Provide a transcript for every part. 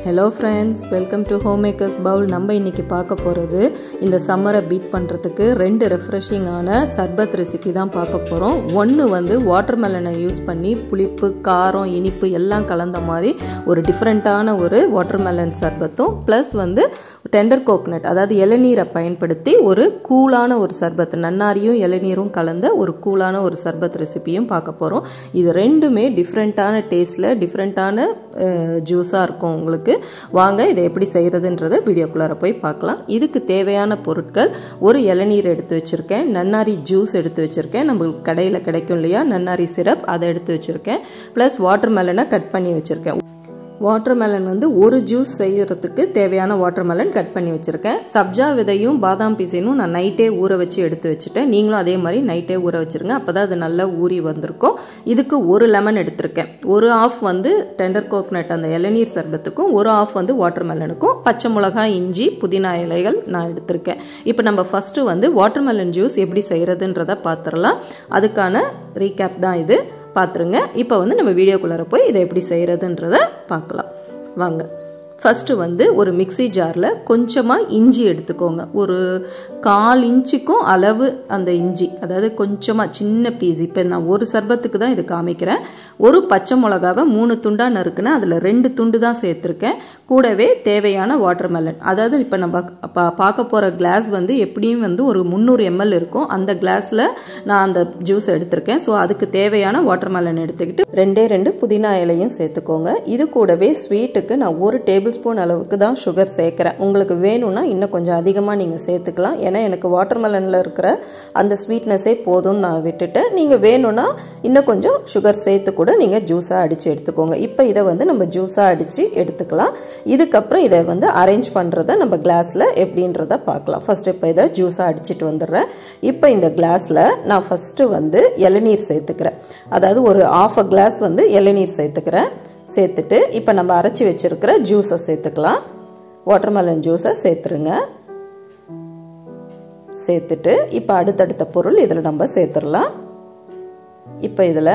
Hello friends, welcome to Homemakers Bowl. நம்ம இன்னைக்கு பார்க்க போறது இந்த சம்மரை பீட் பண்றதுக்கு ரெண்டு ரெஃப்ரெஷிங்கான சர்பத் ரெசிபி தான் பார்க்க போறோம். ஒன்னு வந்து வாட்டர்மெலனை யூஸ் பண்ணி புளிப்பு, காரம், இனிப்பு எல்லாம் கலந்த மாதிரி ஒரு டிஃபரண்டான ஒரு வாட்டர்மெலன் சர்பத்தும் ப்ளஸ் வந்து டெண்டர் கோகனட் அதாவது இளநீரை பயன்படுத்தி ஒரு கூலான ஒரு சர்பத், நன்னாரியும் இளநீரும் கலந்த ஒரு கூலான ஒரு சர்பத் ரெசிபியும் பார்க்க போறோம். இது ரெண்டுமே டிஃபரண்டான டேஸ்ட்ல டிஃபரண்டான ஜூஸா இருக்கும் உங்களுக்கு. வாங்க இதை எப்படி செய்யறதுன்றத வீடியோக்குள்ளார போய் பார்க்கலாம். இதுக்கு தேவையான பொருட்கள்: ஒரு இளநீர் எடுத்து வச்சிருக்கேன், நன்னாரி ஜூஸ் எடுத்து வச்சிருக்கேன், நம்மளுக்கு கடையில் கிடைக்கும் இல்லையா நன்னாரி சிரப், அதை எடுத்து வச்சிருக்கேன், ப்ளஸ் வாட்டர்மெலனை கட் பண்ணி வச்சிருக்கேன். வாட்டர்மெலன் வந்து ஒரு ஜூஸ் செய்யறதுக்கு தேவையான வாட்டர்மெலன் கட் பண்ணி வச்சிருக்கேன். சப்ஜா விதையும் பாதாம் பீசையும் நான் நைட்டே ஊற வச்சு எடுத்து வச்சுட்டேன். நீங்களும் அதே மாதிரி நைட்டே ஊற வச்சிருங்க, அப்பதான் அது நல்லா ஊறி வந்திருக்கும். இதுக்கு ஒரு லெமன் எடுத்திருக்கேன், ஒரு ஆஃப் வந்து டெண்டர் கோகனட் அந்த இளநீர் சர்பத்துக்கும், ஒரு ஆஃப் வந்து வாட்டர்மெலனுக்கும், பச்சை மிளகாய், இஞ்சி, புதினா இலைகள் நான் எடுத்திருக்கேன். இப்போ நம்ம ஃபர்ஸ்ட் வந்து வாட்டர்மெலன் ஜூஸ் எப்படி செய்யறதுன்றத பார்த்துடலாம். அதுக்கான ரீகேப் தான் இது, பார்த்துருங்க. இப்போ வந்து நம்ம வீடியோக்குள்ளார போய் இதை எப்படி செய்கிறதுன்றத பார்க்கலாம் வாங்க. ஃபஸ்ட்டு வந்து ஒரு மிக்சி ஜாரில் கொஞ்சமாக இஞ்சி எடுத்துக்கோங்க. ஒரு 1/4 இன்ச்சுக்கும் அளவு அந்த இஞ்சி, அதாவது கொஞ்சமாக சின்ன பீஸ். இப்போ நான் ஒரு சர்பத்துக்கு தான் இது காமிக்கிறேன். ஒரு பச்சை மிளகாவை 3 துண்டாக நறுக்குனேன், அதில் 2 துண்டு தான் சேர்த்துருக்கேன். கூடவே தேவையான வாட்டர்மெலன், அதாவது இப்போ நம்ம பார்க்க போகிற கிளாஸ் வந்து எப்படியும் வந்து ஒரு 300 ml இருக்கும். அந்த கிளாஸில் நான் அந்த ஜூஸ் எடுத்திருக்கேன். ஸோ அதுக்கு தேவையான வாட்டர்மெலன் எடுத்துக்கிட்டு 2 புதினா இலையும் சேர்த்துக்கோங்க. இது கூடவே ஸ்வீட்டுக்கு நான் 1 டேபிள் ஸ்பூன் அளவுக்கு தான் சுகர் சேர்க்குறேன். உங்களுக்கு வேணும்னா இன்னும் கொஞ்சம் அதிகமாக நீங்கள் சேர்த்துக்கலாம். ஏன்னா எனக்கு வாட்டர்மெலனில் இருக்கிற அந்த ஸ்வீட்னஸே போதும்னு நான் விட்டுட்டேன். நீங்கள் வேணும்னா இன்னும் கொஞ்சம் சுகர் சேர்த்து கூட நீங்கள் ஜூஸாக அடித்து எடுத்துக்கோங்க. இப்போ இதை வந்து நம்ம ஜூஸாக அடித்து எடுத்துக்கலாம். இதுக்கப்புறம் இதை வந்து அரேஞ்ச் பண்ணுறத நம்ம கிளாஸில் எப்படின்றத பார்க்கலாம். ஃபர்ஸ்ட் இப்போ இதை ஜூஸாக அடிச்சுட்டு வந்துடுறேன். இப்போ இந்த கிளாஸில் நான் ஃபஸ்ட்டு வந்து இளநீர் சேர்த்துக்கிறேன். அதாவது ஒரு 1/2 கிளாஸ் வந்து இளநீர் சேர்த்துக்கிறேன். சேர்த்துட்டு இப்போ நம்ம அரைச்சி வச்சிருக்கிற ஜூஸை சேர்த்துக்கலாம். வாட்டர்மெலன் ஜூஸை சேர்த்துருங்க. சேர்த்துட்டு இப்போ அடுத்தடுத்த பொருள் இதில் நம்ம சேர்த்துடலாம். இப்போ இதில்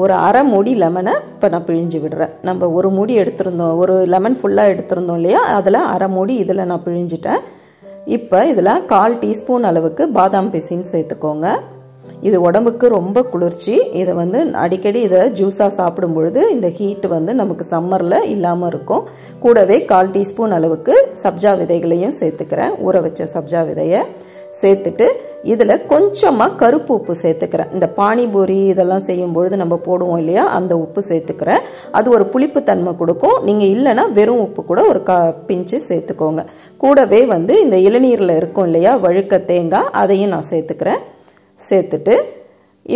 ஒரு 1/2 மூடி லெமனை இப்போ நான் பிழிஞ்சு விடுறேன். நம்ம ஒரு மூடி எடுத்திருந்தோம், ஒரு லெமன் ஃபுல்லாக எடுத்திருந்தோம் இல்லையா, அதில் 1/2 மூடி இதில் நான் பிழிஞ்சிட்டேன். இப்போ இதில் 1/4 டீஸ்பூன் அளவுக்கு பாதாம் பிசின் சேர்த்துக்கோங்க. இது உடம்புக்கு ரொம்ப குளிர்ச்சி. இதை வந்து அடிக்கடி இதை ஜூஸாக சாப்பிடும் பொழுது இந்த ஹீட் வந்து நமக்கு சம்மரில் இல்லாமல் இருக்கும். கூடவே 1/4 டீஸ்பூன் அளவுக்கு சப்ஜா விதைகளையும் சேர்த்துக்கிறேன், ஊற வச்ச சப்ஜா விதையை சேர்த்துட்டு இதில் கொஞ்சமாக கருப்பு உப்பு சேர்த்துக்கிறேன். இந்த பானிபூரி இதெல்லாம் செய்யும் பொழுது நம்ம போடுவோம் இல்லையா, அந்த உப்பு சேர்த்துக்கிறேன். அது ஒரு புளிப்பு தன்மை கொடுக்கும். நீங்கள் இல்லைன்னா வெறும் உப்பு கூட ஒரு பிஞ்சு சேர்த்துக்கோங்க. கூடவே வந்து இந்த இளநீரில் இருக்கும் இல்லையா வழுக்க தேங்காய், அதையும் நான் சேர்த்துக்கிறேன். சேர்த்துட்டு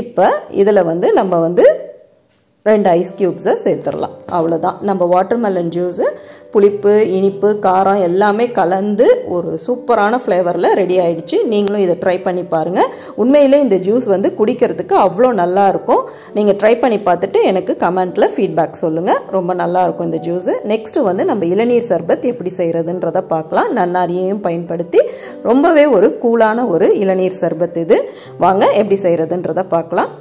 இப்போ இதில் வந்து நம்ம வந்து 2 ஐஸ் க்யூப்ஸை சேர்த்துடலாம். அவ்வளோதான், நம்ம வாட்டர்மெலன் ஜூஸு புளிப்பு, இனிப்பு, காரம் எல்லாமே கலந்து ஒரு சூப்பரான ஃப்ளேவரில் ரெடி ஆகிடுச்சு. நீங்களும் இதை ட்ரை பண்ணி பாருங்கள். உண்மையிலே இந்த ஜூஸ் வந்து குடிக்கிறதுக்கு அவ்வளோ நல்லா இருக்கும். நீங்கள் ட்ரை பண்ணி பார்த்துட்டு எனக்கு கமெண்ட்டில் ஃபீட்பேக் சொல்லுங்கள். ரொம்ப நல்லாயிருக்கும் இந்த ஜூஸு. நெக்ஸ்ட்டு வந்து நம்ம இளநீர் சர்பத் எப்படி செய்கிறதுன்றதை பார்க்கலாம். நன்னாரியையும் பயன்படுத்தி ரொம்பவே ஒரு கூலான ஒரு இளநீர் சர்பத் இது. வாங்க எப்படி செய்கிறதுன்றதை பார்க்கலாம்.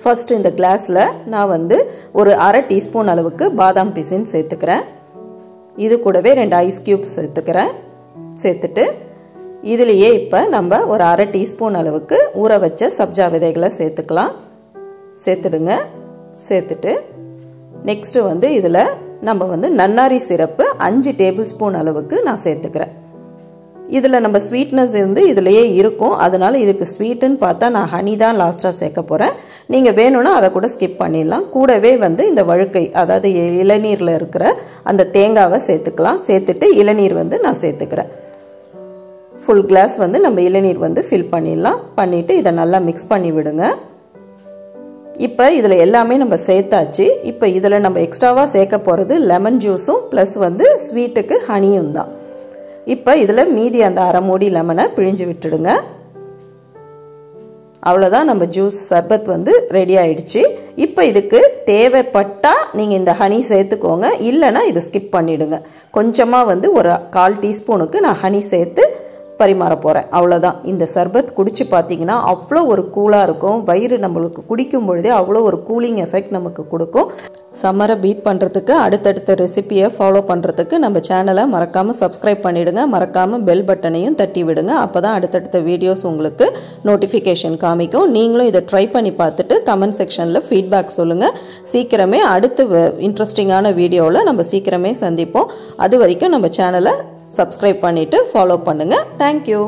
ஃபர்ஸ்ட் இந்த கிளாஸில் நான் வந்து ஒரு 1/2 டீஸ்பூன் அளவுக்கு பாதாம் பிசின் சேர்த்துக்கிறேன். இது கூடவே 2 ஐஸ் க்யூப்ஸ் சேர்த்துக்கிறேன். சேர்த்துட்டு இதுலேயே இப்போ நம்ம ஒரு 1/2 டீஸ்பூன் அளவுக்கு ஊற வச்ச சப்ஜா விதைகளை சேர்த்துக்கலாம். சேர்த்துடுங்க. சேர்த்துட்டு நெக்ஸ்ட்டு வந்து இதில் நம்ம வந்து நன்னாரி சிரப்பு 5 டேபிள் ஸ்பூன் அளவுக்கு நான் சேர்த்துக்கிறேன். இதில் நம்ம ஸ்வீட்னஸ் வந்து இதிலையே இருக்கும், அதனால இதுக்கு ஸ்வீட்டுன்னு பார்த்தா நான் ஹனி தான் லாஸ்ட்டாக சேர்க்க போகிறேன். நீங்கள் வேணும்னா அதை கூட ஸ்கிப் பண்ணிடலாம். கூடவே வந்து இந்த வழுக்கை, அதாவது இளநீரில் இருக்கிற அந்த தேங்காவை சேர்த்துக்கலாம். சேர்த்துட்டு இளநீர் வந்து நான் சேர்த்துக்கிறேன். ஃபுல் கிளாஸ் வந்து நம்ம இளநீர் வந்து ஃபில் பண்ணிடலாம். பண்ணிவிட்டு இதை நல்லா மிக்ஸ் பண்ணி விடுங்க. இப்போ இதில் எல்லாமே நம்ம சேர்த்தாச்சு. இப்போ இதில் நம்ம எக்ஸ்ட்ராவாக சேர்க்க போகிறது லெமன் ஜூஸும் ப்ளஸ் வந்து ஸ்வீட்டுக்கு ஹனியும் தான். இப்போ இதில் மீதி அந்த 1/2 மூடி லெமனை பிழிஞ்சு விட்டுடுங்க. அவ்வளோதான், நம்ம ஜூஸ் சர்பத் வந்து ரெடி ஆயிடுச்சு. இப்போ இதுக்கு தேவைப்பட்டால் நீங்கள் இந்த ஹனி சேர்த்துக்கோங்க, இல்லைன்னா இதை ஸ்கிப் பண்ணிவிடுங்க. கொஞ்சமாக வந்து ஒரு 1/4 டீஸ்பூனுக்கு நான் ஹனி சேர்த்து பரிமாற போகிறேன். அவ்வளோதான். இந்த சர்பத் குடிச்சு பார்த்தீங்கன்னா அவ்வளோ ஒரு கூலாக இருக்கும். வயிறு நம்மளுக்கு குடிக்கும் பொழுதே அவ்வளோ ஒரு கூலிங் எஃபெக்ட் நமக்கு கொடுக்கும். சம்மரை பீட் பண்ணுறதுக்கு அடுத்தடுத்த ரெசிபியை ஃபாலோ பண்ணுறதுக்கு நம்ம சேனலை மறக்காமல் சப்ஸ்கிரைப் பண்ணிவிடுங்க. மறக்காமல் பெல் பட்டனையும் தட்டி விடுங்க. அப்போ தான் அடுத்தடுத்த வீடியோஸ் உங்களுக்கு நோட்டிஃபிகேஷன் காமிக்கும். நீங்களும் இதை ட்ரை பண்ணி பார்த்துட்டு கமெண்ட் செக்ஷனில் ஃபீட்பேக் சொல்லுங்கள். சீக்கிரமே அடுத்த இன்ட்ரெஸ்டிங்கான வீடியோவில் நம்ம சீக்கிரமே சந்திப்போம். அது வரைக்கும் நம்ம சேனலை சப்ஸ்கிரைப் பண்ணிவிட்டு ஃபாலோ பண்ணுங்கள். தேங்க்யூ.